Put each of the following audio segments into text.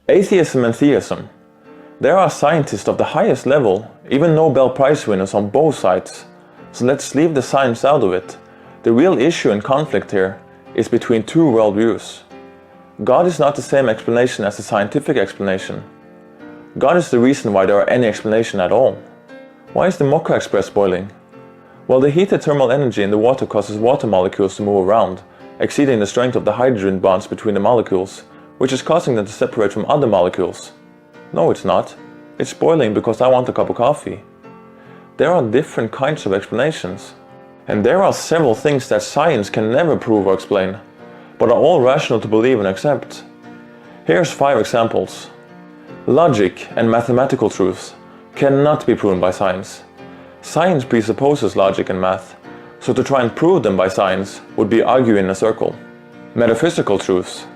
Atheism and theism. There are scientists of the highest level, even Nobel Prize winners on both sides. So let's leave the science out of it. The real issue and conflict here is between two worldviews. God is not the same explanation as the scientific explanation. God is the reason why there are any explanation at all. Why is the Mocha Express boiling? Well, the heated thermal energy in the water causes water molecules to move around, exceeding the strength of the hydrogen bonds between the molecules, which is causing them to separate from other molecules. No, it's not. It's boiling because I want a cup of coffee. There are different kinds of explanations. And there are several things that science can never prove or explain, but are all rational to believe and accept. Here's 5 examples. Logic and mathematical truths cannot be proven by science. Science presupposes logic and math, so to try and prove them by science would be arguing in a circle. Metaphysical truths,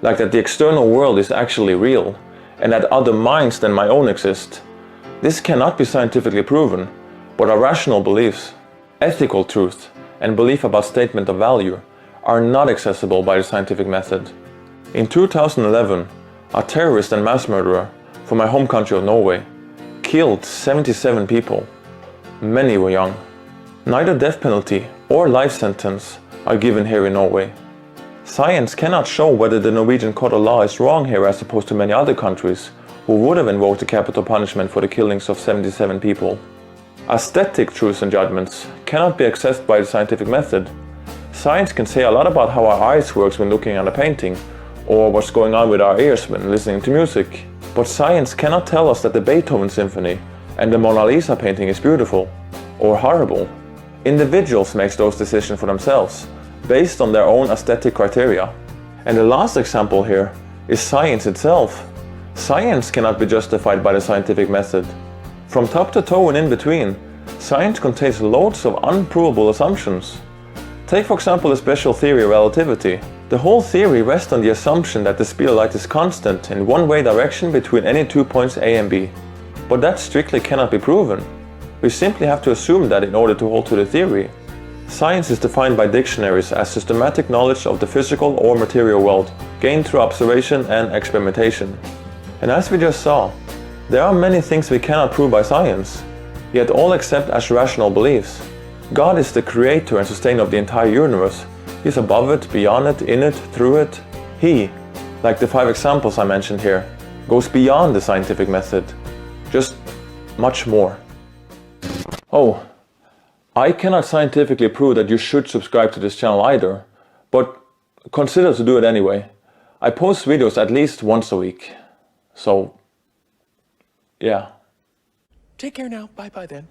like that the external world is actually real, and that other minds than my own exist. This cannot be scientifically proven, but are rational beliefs. Ethical truth and belief about statement of value are not accessible by the scientific method. In 2011, a terrorist and mass murderer from my home country of Norway killed 77 people. Many were young. Neither death penalty or life sentence are given here in Norway. Science cannot show whether the Norwegian court of law is wrong here as opposed to many other countries who would have invoked the capital punishment for the killings of 77 people. Aesthetic truths and judgments cannot be accessed by the scientific method. Science can say a lot about how our eyes works when looking at a painting, or what's going on with our ears when listening to music. But science cannot tell us that the Beethoven Symphony and the Mona Lisa painting is beautiful or horrible. Individuals make those decisions for themselves, based on their own aesthetic criteria. And the last example here is science itself. Science cannot be justified by the scientific method. From top to toe and in between, science contains loads of unprovable assumptions. Take for example the special theory of relativity. The whole theory rests on the assumption that the speed of light is constant in one-way direction between any 2 points A and B. But that strictly cannot be proven. We simply have to assume that in order to hold to the theory. Science is defined by dictionaries as systematic knowledge of the physical or material world, gained through observation and experimentation. And as we just saw, there are many things we cannot prove by science, yet all accept as rational beliefs. God is the creator and sustainer of the entire universe. He is above it, beyond it, in it, through it. He, like the 5 examples I mentioned here, goes beyond the scientific method, just much more. Oh, I cannot scientifically prove that you should subscribe to this channel either, but consider to do it anyway. I post videos at least once a week, so yeah. Take care now, bye then.